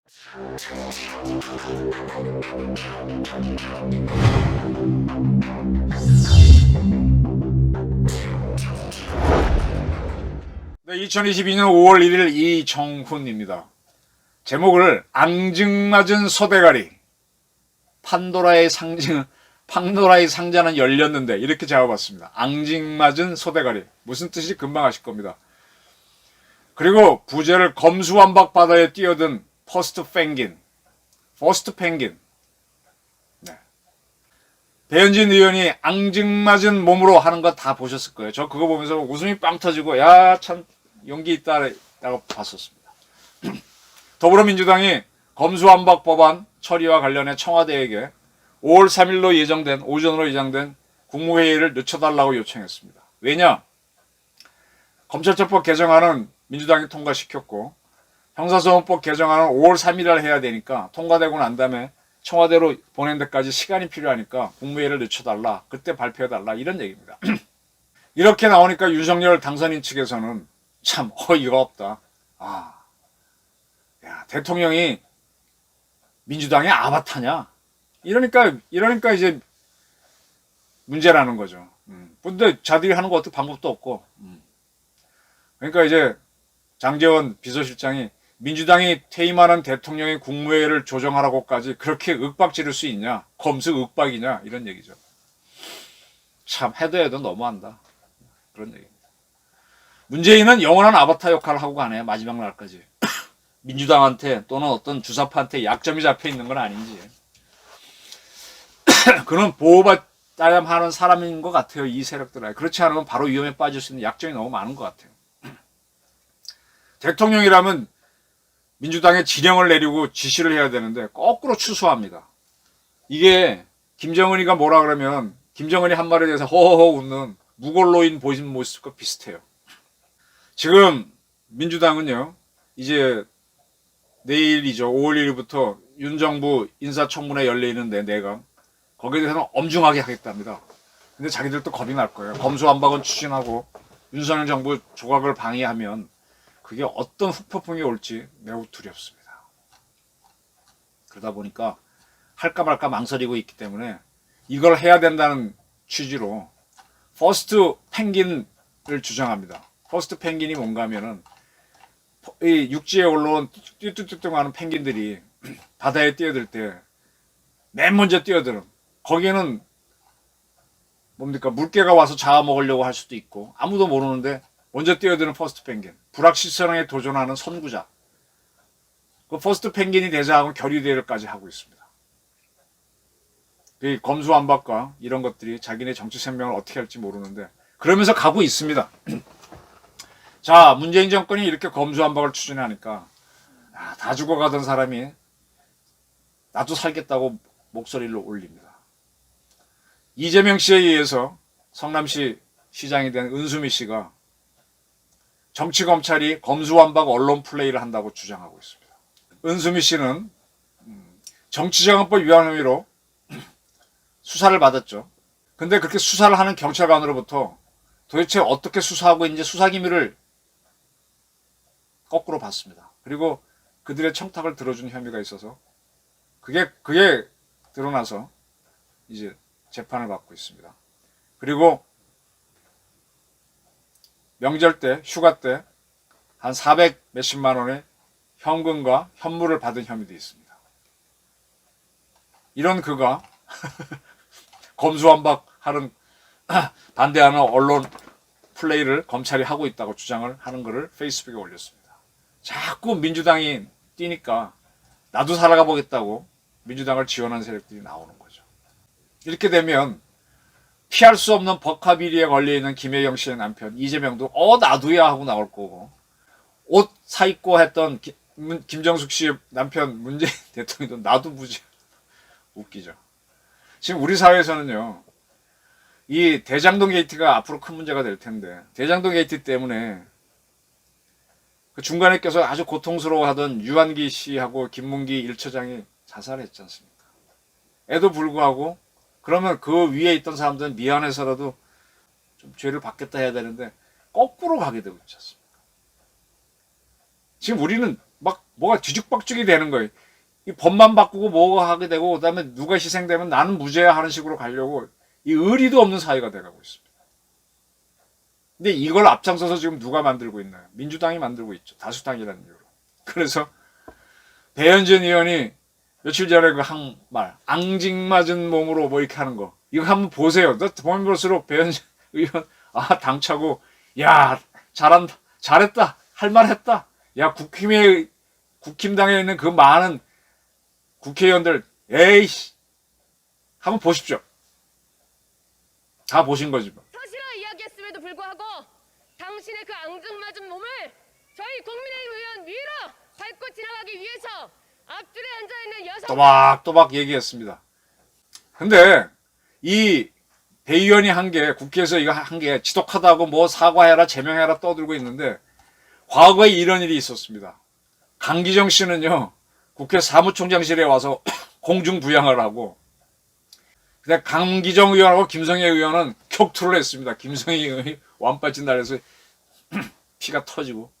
네, 2022년 5월 1일 이정훈입니다. 제목을 앙증맞은 소대가리, 판도라의 상자는 열렸는데, 이렇게 잡아봤습니다. 앙증맞은 소대가리. 무슨 뜻인지 금방 아실 겁니다. 그리고 부제를 검수완박 바다에 뛰어든 퍼스트 펭귄. 네. 배현진 의원이 앙증맞은 몸으로 하는 거 다 보셨을 거예요. 저 그거 보면서 웃음이 빵 터지고, 야, 참 용기 있다라고 봤었습니다. 더불어민주당이 검수완박 법안 처리와 관련해 청와대에게 5월 3일로 오전으로 예정된 국무회의를 늦춰달라고 요청했습니다. 왜냐? 검찰청법 개정안은 민주당이 통과시켰고 형사소송법 개정안은 5월 3일날 해야 되니까 통과되고 난 다음에 청와대로 보낸 데까지 시간이 필요하니까 국무회의를 늦춰달라. 그때 발표해달라. 이런 얘기입니다. 이렇게 나오니까 윤석열 당선인 측에서는 참 어이가 없다. 야, 대통령이 민주당의 아바타냐? 이러니까 이제 문제라는 거죠. 근데 자들이 하는 거 어떻게 방법도 없고. 그러니까 이제 장제원 비서실장이 민주당이 퇴임하는 대통령이 국무회의를 조정하라고까지 그렇게 윽박 지를 수 있냐? 검수 윽박이냐? 이런 얘기죠. 참 해도 너무한다. 그런 얘기입니다. 문재인은 영원한 아바타 역할을 하고 가네. 마지막 날까지. 민주당한테 또는 어떤 주사파한테 약점이 잡혀 있는 건 아닌지. 그는 보호받아야 하는 사람인 것 같아요. 이 세력들은. 그렇지 않으면 바로 위험에 빠질 수 있는 약점이 너무 많은 것 같아요. 대통령이라면 민주당에 진영을 내리고 지시를 해야 되는데 거꾸로 추수합니다. 이게 김정은이가 뭐라 그러면 김정은이 한 말에 대해서 허허허 웃는 무골로인 보신 모습과 비슷해요. 지금 민주당은요, 이제 내일이죠. 5월 1일부터 윤 정부 인사청문회 열리는데 내가 거기에 대해서는 엄중하게 하겠답니다. 근데 자기들도 겁이 날 거예요. 검수완박은 추진하고 윤석열 정부 조각을 방해하면 그게 어떤 후폭풍이 올지 매우 두렵습니다. 그러다 보니까 할까 말까 망설이고 있기 때문에 이걸 해야 된다는 취지로 퍼스트 펭귄을 주장합니다. 퍼스트 펭귄이 뭔가 하면은 이 육지에 올라온 뚜뚜뚜뚜 하는 펭귄들이 바다에 뛰어들 때 맨 먼저 뛰어드는, 거기에는 뭡니까, 물개가 와서 잡아먹으려고 할 수도 있고 아무도 모르는데 먼저 뛰어드는 퍼스트 펭귄, 불확실성에 도전하는 선구자, 그 퍼스트 펭귄이 대장하고 결의대회까지 하고 있습니다. 그 검수완박과 이런 것들이 자기네 정치 생명을 어떻게 할지 모르는데 그러면서 가고 있습니다. 자, 문재인 정권이 이렇게 검수완박을 추진하니까 다 죽어가던 사람이 나도 살겠다고 목소리를 올립니다. 이재명 씨에 의해서 성남시 시장이 된 은수미 씨가 정치검찰이 검수완박 언론 플레이를 한다고 주장하고 있습니다. 은수미 씨는 정치자금법 위반 혐의로 수사를 받았죠. 근데 그렇게 수사를 하는 경찰관으로부터 도대체 어떻게 수사하고 있는지 수사기밀을 거꾸로 받습니다. 그리고 그들의 청탁을 들어준 혐의가 있어서 그게 드러나서 이제 재판을 받고 있습니다. 그리고 명절 때, 휴가 때 한 400 몇십만 원의 현금과 현물을 받은 혐의도 있습니다. 이런 그가 검수완박하는 반대하는 언론 플레이를 검찰이 하고 있다고 주장을 하는 것을 페이스북에 올렸습니다. 자꾸 민주당이 뛰니까 나도 살아가 보겠다고 민주당을 지원하는 세력들이 나오는 거죠. 이렇게 되면 피할 수 없는 법화비리에 걸려있는 김혜경 씨의 남편 이재명도 나도야 하고 나올 거고, 옷 사입고 했던 김정숙 씨의 남편 문재인 대통령도 나도 무지. 웃기죠. 지금 우리 사회에서는요, 이 대장동 게이트가 앞으로 큰 문제가 될 텐데, 대장동 게이트 때문에 그 중간에 껴서 아주 고통스러워하던 유한기 씨하고 김문기 1처장이 자살했지 않습니까? 에도 불구하고 그러면 그 위에 있던 사람들은 미안해서라도 좀 죄를 받겠다 해야 되는데 거꾸로 가게 되고 있지 않습니까? 지금 우리는 막 뭐가 뒤죽박죽이 되는 거예요. 이 법만 바꾸고 뭐가 하게 되고 그다음에 누가 희생되면 나는 무죄야 하는 식으로 가려고 이 의리도 없는 사회가 돼가고 있습니다. 근데 이걸 앞장서서 지금 누가 만들고 있나요? 민주당이 만들고 있죠. 다수당이라는 이유로. 그래서 배현진 의원이 며칠 전에 그 한 말, 앙증맞은 몸으로 뭐 이렇게 하는 거. 이거 한번 보세요. 보면 볼수록 배현진 의원, 당차고, 야, 잘했다. 할 말 했다. 야, 국힘당에 있는 그 많은 국회의원들, 에이씨. 한번 보십시오. 다 보신 거지 뭐. 사실화 이야기했음에도 불구하고 당신의 그 앙증맞은 몸을 저희 국민의힘 의원 위로 밟고 지나가기 위해서 앞줄에 앉아있는 여성 또박또박 얘기했습니다. 근데 이 대의원이 한 게 국회에서 이거 한 게 지독하다고 뭐 사과해라 제명해라 떠들고 있는데 과거에 이런 일이 있었습니다. 강기정 씨는요 국회 사무총장실에 와서 공중부양을 하고 근데 강기정 의원하고 김성애 의원은 격투를 했습니다. 김성애 의원이 완빠진 날에서 피가 터지고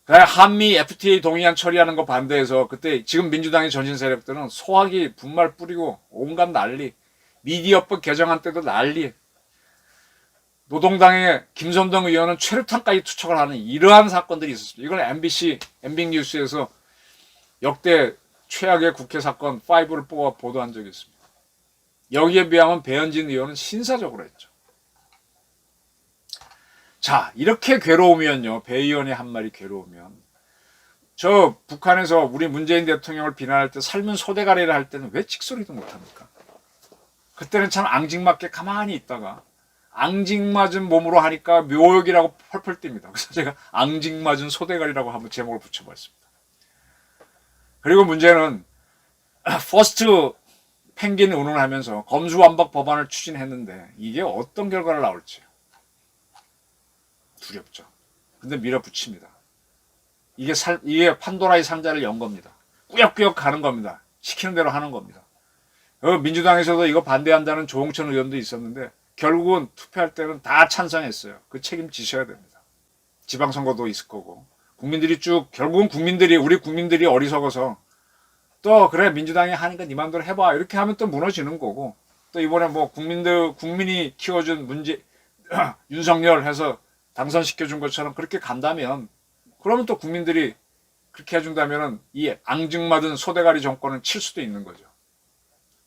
한미 FTA 동의안 처리하는 거 반대해서 그때 지금 민주당의 전신 세력들은 소화기 분말 뿌리고 온갖 난리 미디어법 개정안 때도 난리 노동당의 김선동 의원은 최루탄까지 투척을 하는 이러한 사건들이 있었습니다. 이건 MBC 뉴스에서 역대 최악의 국회 사건 5를 뽑아 보도한 적이 있습니다. 여기에 비하면 배현진 의원은 신사적으로 했죠. 자, 이렇게 괴로우면요. 배 의원이 한 말이 괴로우면 저 북한에서 우리 문재인 대통령을 비난할 때 삶은 소대가리를 할 때는 왜 찍소리도 못합니까? 그때는 참 앙증맞게 가만히 있다가 앙증맞은 몸으로 하니까 묘욕이라고 펄펄 뜁니다. 그래서 제가 앙증맞은 소대가리라고 한번 제목을 붙여봤습니다. 그리고 문제는 퍼스트 펭귄 운운하면서 검수완박 법안을 추진했는데 이게 어떤 결과를 나올지 두렵죠. 근데 밀어붙입니다. 이게 판도라의 상자를 연 겁니다. 꾸역꾸역 가는 겁니다. 시키는 대로 하는 겁니다. 민주당에서도 이거 반대한다는 조홍천 의원도 있었는데 결국은 투표할 때는 다 찬성했어요. 그 책임 지셔야 됩니다. 지방선거도 있을 거고 결국은 우리 국민들이 어리석어서 또 그래 민주당이 하니까 네 맘대로 해봐 이렇게 하면 또 무너지는 거고 또 이번에 뭐 국민이 키워준 윤석열 해서 당선시켜준 것처럼 그렇게 간다면 그러면 또 국민들이 그렇게 해준다면 이 앙증맞은 소대가리 정권은 칠 수도 있는 거죠.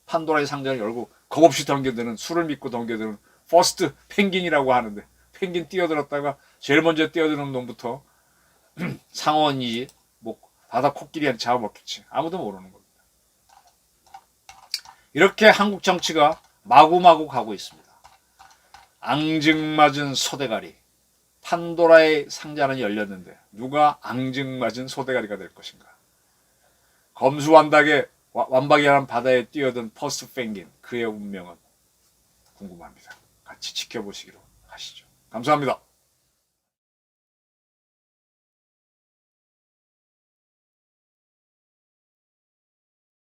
판도라의 상자를 열고 겁없이 덤겨드는 술을 믿고 덤겨드는 퍼스트 펭귄이라고 하는데 펭귄 뛰어들었다가 제일 먼저 뛰어드는 놈부터 상어인지 뭐 바다 코끼리한테 잡아먹겠지. 아무도 모르는 겁니다. 이렇게 한국 정치가 마구마구 가고 있습니다. 앙증맞은 소대가리 판도라의 상자는 열렸는데 누가 앙증맞은 소대가리가 될 것인가. 검수완박이라는 바다에 뛰어든 퍼스트 펭귄 그의 운명은 궁금합니다. 같이 지켜보시기로 하시죠. 감사합니다.